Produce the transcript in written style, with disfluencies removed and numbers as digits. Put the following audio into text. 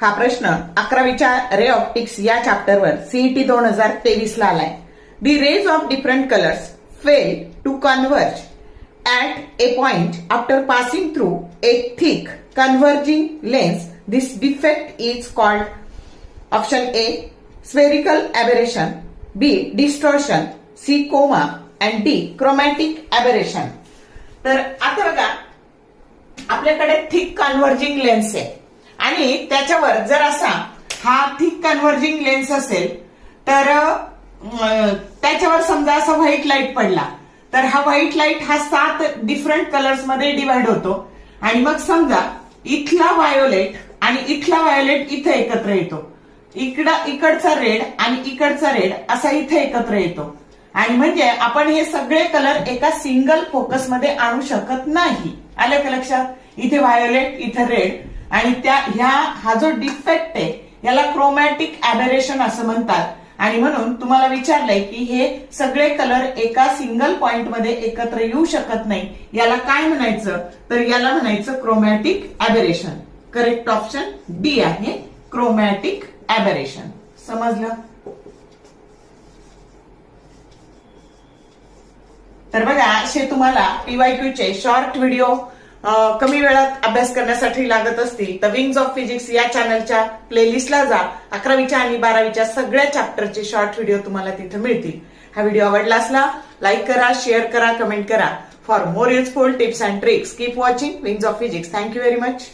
हा प्रश्न 11वीच्या ray optics या चॅप्टरवर सीईटी 2023 ला आलाय. The rays of different colours fail to converge at a point after passing through a thick converging lens. This defect is called option A spherical aberration, B distortion, C coma and D chromatic aberration. तर आता बघा आपल्याकडे thick converging lens आहे आणि त्याच्यावर जर असा हा थिक कन्व्हर्जिंग लेन्स असेल तर त्याच्यावर समजा असा व्हाईट लाईट पडला तर हा व्हाईट लाईट हा 7 डिफरंट कलर्स मध्ये डिवाइड होतो आणि मग समजा इथला व्हायोलेट आणि इथला व्हायोलेट इथे एकत्र येतो, इकडचा रेड आणि इकडचा रेड असा इथे एकत्र येतो आणि म्हणजे आपण हे सगळे कलर एका सिंगल फोकस मध्ये आणू शकत नाही. आलं का लक्षात? इथे व्हायोलेट इथे रेड आणि हा जो डिफेक्ट आहे याला क्रोमॅटिक अबेरेशन असं म्हणतात आणि म्हणून तुम्हाला विचारलंय की हे सगळे कलर एका सिंगल पॉइंट मध्ये एकत्र येऊ शकत नाही, याला काय म्हणायचं? तर याला म्हणायचं क्रोमॅटिक अबेरेशन. करेक्ट ऑप्शन डी आहे क्रोमॅटिक अबेरेशन. समजलं? तर बघा असे तुम्हाला पीवायक्यूचे शॉर्ट व्हिडिओ कमी वेळात अभ्यास करण्यासाठी लागत असतील तर विंग्स ऑफ फिजिक्स या चॅनलच्या प्लेलिस्टला जा. 11वीच्या आणि 12वीच्या सगळ्या चॅप्टरचे शॉर्ट व्हिडिओ तुम्हाला तिथे मिळतील. हा व्हिडिओ आवडला असला लाईक करा, शेअर करा, कमेंट करा. For more useful tips and tricks keep watching wings of physics. Thank you very much.